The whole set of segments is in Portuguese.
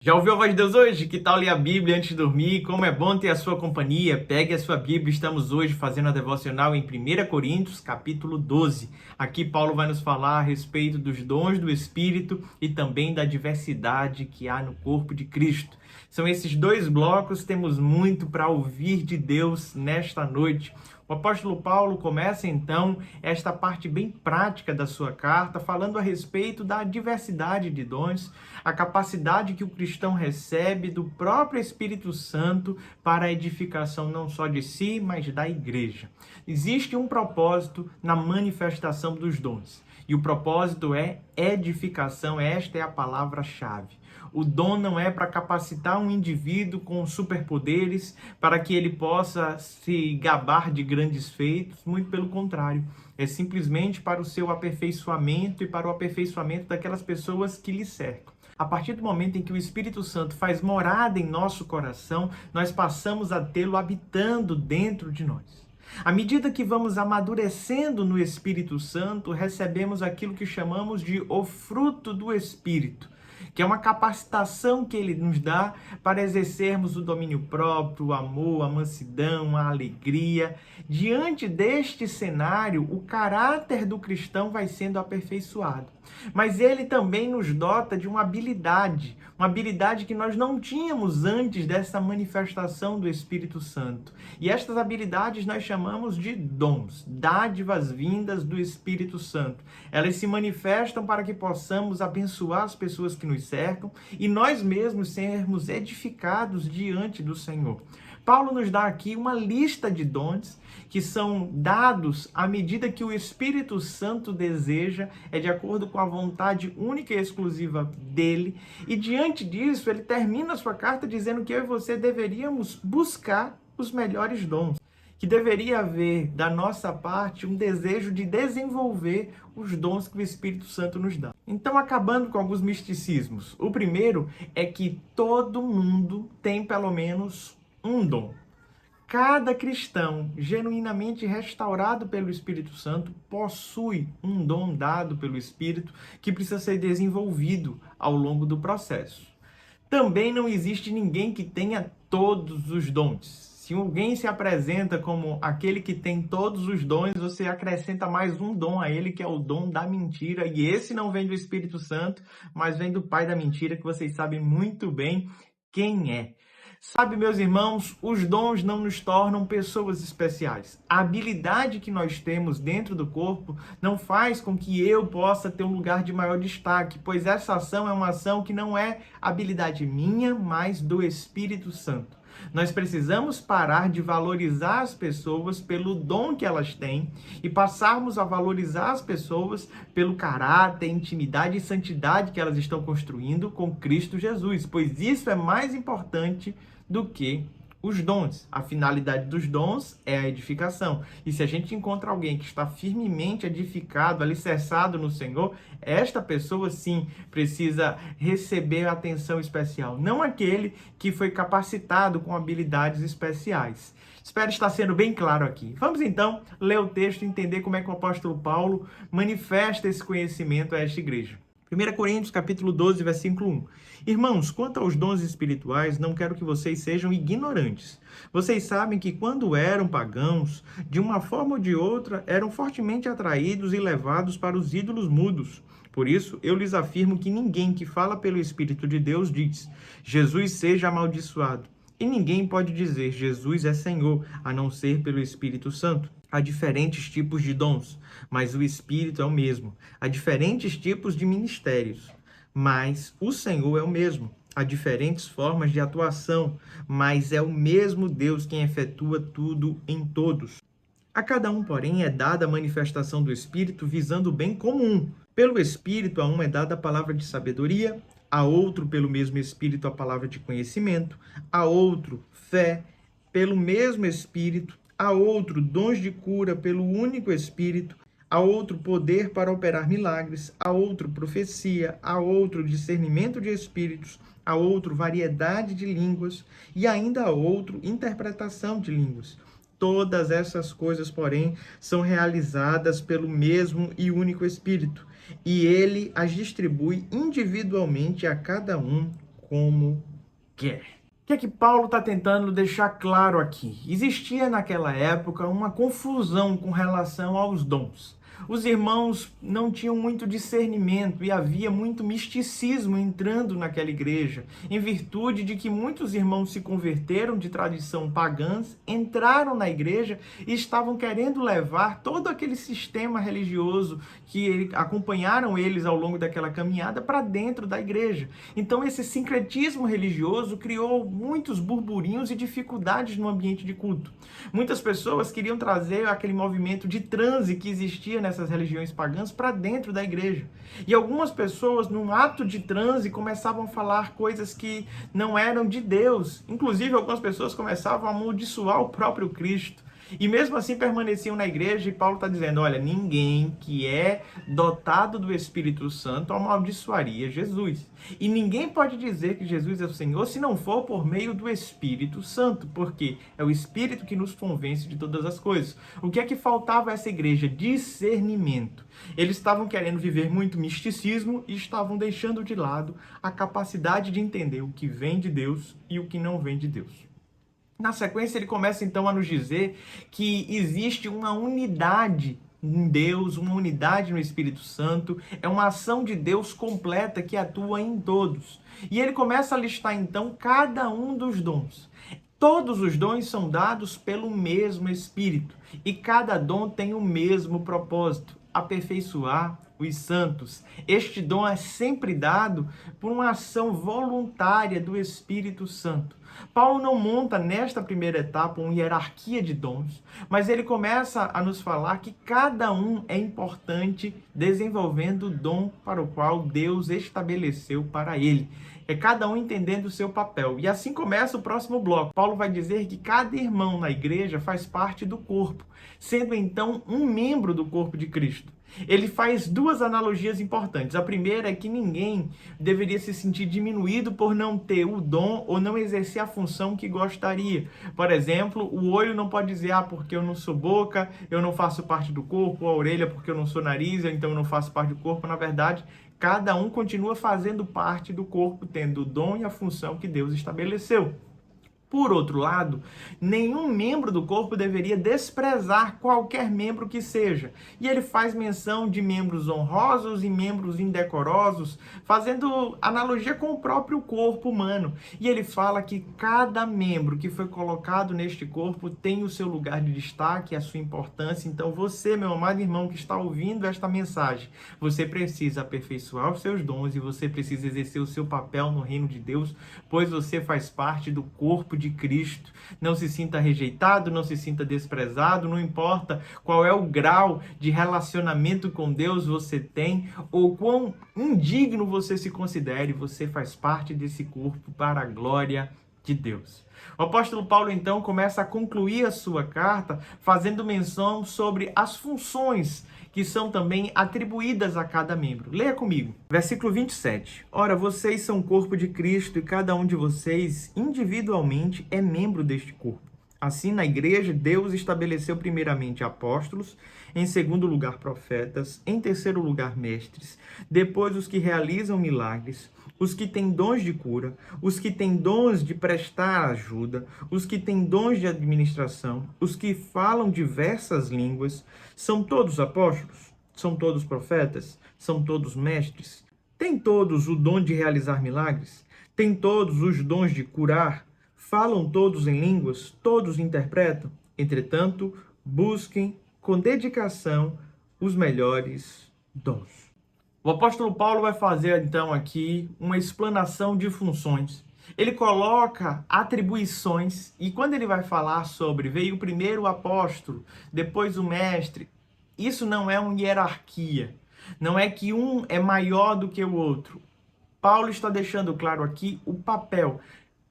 Já ouviu a voz de Deus hoje? Que tal ler a Bíblia antes de dormir? Como é bom ter a sua companhia. Pegue a sua Bíblia. Estamos hoje fazendo a devocional em 1 Coríntios, capítulo 12. Aqui Paulo vai nos falar a respeito dos dons do Espírito e também da diversidade que há no corpo de Cristo. São esses dois blocos, temos muito para ouvir de Deus nesta noite. O apóstolo Paulo começa então esta parte bem prática da sua carta, falando a respeito da diversidade de dons, a capacidade que o cristão recebe do próprio Espírito Santo para a edificação não só de si, mas da igreja. Existe um propósito na manifestação dos dons, e o propósito é edificação. Esta é a palavra-chave. O dom não é para capacitar um indivíduo com superpoderes, para que ele possa se gabar de grandes feitos, muito pelo contrário. É simplesmente para o seu aperfeiçoamento e para o aperfeiçoamento daquelas pessoas que lhe cercam. A partir do momento em que o Espírito Santo faz morada em nosso coração, nós passamos a tê-lo habitando dentro de nós. À medida que vamos amadurecendo no Espírito Santo, recebemos aquilo que chamamos de o fruto do Espírito, que é uma capacitação que ele nos dá para exercermos o domínio próprio, o amor, a mansidão, a alegria. Diante deste cenário, o caráter do cristão vai sendo aperfeiçoado. Mas ele também nos dota de uma habilidade que nós não tínhamos antes dessa manifestação do Espírito Santo. E estas habilidades nós chamamos de dons, dádivas vindas do Espírito Santo. Elas se manifestam para que possamos abençoar as pessoas que nos cercam e nós mesmos sermos edificados diante do Senhor. Paulo nos dá aqui uma lista de dons que são dados à medida que o Espírito Santo deseja, é de acordo com a vontade única e exclusiva dele. E diante disso, ele termina a sua carta dizendo que eu e você deveríamos buscar os melhores dons, que deveria haver da nossa parte um desejo de desenvolver os dons que o Espírito Santo nos dá. Então, acabando com alguns misticismos. O primeiro é que todo mundo tem pelo menos um dom. Cada cristão genuinamente restaurado pelo Espírito Santo possui um dom dado pelo Espírito que precisa ser desenvolvido ao longo do processo. Também não existe ninguém que tenha todos os dons. Se alguém se apresenta como aquele que tem todos os dons, você acrescenta mais um dom a ele, que é o dom da mentira. E esse não vem do Espírito Santo, mas vem do pai da mentira, que vocês sabem muito bem quem é. Sabe, meus irmãos, os dons não nos tornam pessoas especiais. A habilidade que nós temos dentro do corpo não faz com que eu possa ter um lugar de maior destaque, pois essa ação é uma ação que não é habilidade minha, mas do Espírito Santo. Nós precisamos parar de valorizar as pessoas pelo dom que elas têm e passarmos a valorizar as pessoas pelo caráter, intimidade e santidade que elas estão construindo com Cristo Jesus, pois isso é mais importante do que os dons. A finalidade dos dons é a edificação. E se a gente encontra alguém que está firmemente edificado, alicerçado no Senhor, esta pessoa sim precisa receber atenção especial. Não aquele que foi capacitado com habilidades especiais. Espero estar sendo bem claro aqui. Vamos então ler o texto e entender como é que o apóstolo Paulo manifesta esse conhecimento a esta igreja. 1 Coríntios, capítulo 12, versículo 1. Irmãos, quanto aos dons espirituais, não quero que vocês sejam ignorantes. Vocês sabem que quando eram pagãos, de uma forma ou de outra, eram fortemente atraídos e levados para os ídolos mudos. Por isso, eu lhes afirmo que ninguém que fala pelo Espírito de Deus diz: Jesus seja amaldiçoado. E ninguém pode dizer Jesus é Senhor, a não ser pelo Espírito Santo. Há diferentes tipos de dons, mas o Espírito é o mesmo. Há diferentes tipos de ministérios, mas o Senhor é o mesmo. Há diferentes formas de atuação, mas é o mesmo Deus quem efetua tudo em todos. A cada um, porém, é dada a manifestação do Espírito visando o bem comum. Pelo Espírito, a um é dada a palavra de sabedoria, a outro, pelo mesmo Espírito, a palavra de conhecimento, a outro, fé, pelo mesmo Espírito, a outro, dons de cura, pelo único Espírito, a outro, poder para operar milagres, a outro, profecia, a outro, discernimento de espíritos, a outro, variedade de línguas e ainda a outro, interpretação de línguas. Todas essas coisas, porém, são realizadas pelo mesmo e único Espírito, e ele as distribui individualmente a cada um como quer. O que é que Paulo está tentando deixar claro aqui? Existia naquela época uma confusão com relação aos dons. Os irmãos não tinham muito discernimento e havia muito misticismo entrando naquela igreja, em virtude de que muitos irmãos se converteram de tradição pagãs, entraram na igreja e estavam querendo levar todo aquele sistema religioso que acompanharam eles ao longo daquela caminhada para dentro da igreja. Então esse sincretismo religioso criou muitos burburinhos e dificuldades no ambiente de culto. Muitas pessoas queriam trazer aquele movimento de transe que existia nessas religiões pagãs para dentro da igreja. E algumas pessoas, num ato de transe, começavam a falar coisas que não eram de Deus. Inclusive, algumas pessoas começavam a amaldiçoar o próprio Cristo. E mesmo assim permaneciam na igreja, e Paulo está dizendo, olha, ninguém que é dotado do Espírito Santo amaldiçoaria Jesus. E ninguém pode dizer que Jesus é o Senhor se não for por meio do Espírito Santo, porque é o Espírito que nos convence de todas as coisas. O que é que faltava a essa igreja? Discernimento. Eles estavam querendo viver muito misticismo e estavam deixando de lado a capacidade de entender o que vem de Deus e o que não vem de Deus. Na sequência, ele começa então a nos dizer que existe uma unidade em Deus, uma unidade no Espírito Santo, é uma ação de Deus completa que atua em todos. E ele começa a listar então cada um dos dons. Todos os dons são dados pelo mesmo Espírito e cada dom tem o mesmo propósito: aperfeiçoar os santos. Este dom é sempre dado por uma ação voluntária do Espírito Santo. Paulo não monta nesta primeira etapa uma hierarquia de dons, mas ele começa a nos falar que cada um é importante desenvolvendo o dom para o qual Deus estabeleceu para ele. É cada um entendendo o seu papel. E assim começa o próximo bloco. Paulo vai dizer que cada irmão na igreja faz parte do corpo, sendo então um membro do corpo de Cristo. Ele faz duas analogias importantes. A primeira é que ninguém deveria se sentir diminuído por não ter o dom ou não exercer a função que gostaria. Por exemplo, o olho não pode dizer, porque eu não sou boca, eu não faço parte do corpo, a orelha porque eu não sou nariz, então eu não faço parte do corpo. Na verdade, cada um continua fazendo parte do corpo, tendo o dom e a função que Deus estabeleceu. Por outro lado, nenhum membro do corpo deveria desprezar qualquer membro que seja. E ele faz menção de membros honrosos e membros indecorosos, fazendo analogia com o próprio corpo humano. E ele fala que cada membro que foi colocado neste corpo tem o seu lugar de destaque, a sua importância. Então você, meu amado irmão que está ouvindo esta mensagem, você precisa aperfeiçoar os seus dons e você precisa exercer o seu papel no reino de Deus, pois você faz parte do corpo de Cristo. Não se sinta rejeitado, não se sinta desprezado, não importa qual é o grau de relacionamento com Deus você tem ou quão indigno você se considere, você faz parte desse corpo para a glória de Deus. O apóstolo Paulo então começa a concluir a sua carta fazendo menção sobre as funções que são também atribuídas a cada membro. Leia comigo. Versículo 27. Ora, vocês são o corpo de Cristo e cada um de vocês individualmente é membro deste corpo. Assim, na igreja, Deus estabeleceu primeiramente apóstolos, em segundo lugar profetas, em terceiro lugar mestres, depois os que realizam milagres, os que têm dons de cura, os que têm dons de prestar ajuda, os que têm dons de administração, os que falam diversas línguas. São todos apóstolos? São todos profetas? São todos mestres? Têm todos o dom de realizar milagres? Têm todos os dons de curar? Falam todos em línguas? Todos interpretam? Entretanto, busquem com dedicação os melhores dons. O apóstolo Paulo vai fazer, então, aqui uma explanação de funções. Ele coloca atribuições e quando ele vai falar sobre veio primeiro o apóstolo, depois o mestre, isso não é uma hierarquia. Não é que um é maior do que o outro. Paulo está deixando claro aqui o papel.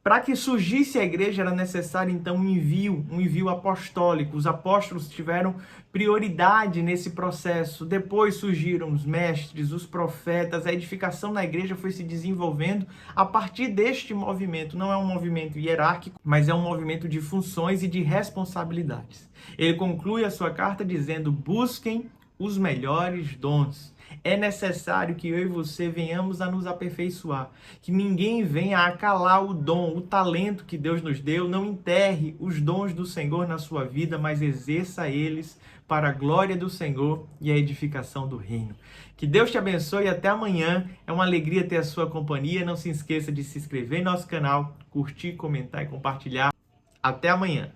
Para que surgisse a igreja era necessário então um envio apostólico. Os apóstolos tiveram prioridade nesse processo. Depois surgiram os mestres, os profetas. A edificação na igreja foi se desenvolvendo a partir deste movimento. Não é um movimento hierárquico, mas é um movimento de funções e de responsabilidades. Ele conclui a sua carta dizendo: busquem os melhores dons. É necessário que eu e você venhamos a nos aperfeiçoar, que ninguém venha a acalar o dom, o talento que Deus nos deu, não enterre os dons do Senhor na sua vida, mas exerça eles para a glória do Senhor e a edificação do reino. Que Deus te abençoe e até amanhã. É uma alegria ter a sua companhia. Não se esqueça de se inscrever em nosso canal, curtir, comentar e compartilhar. Até amanhã.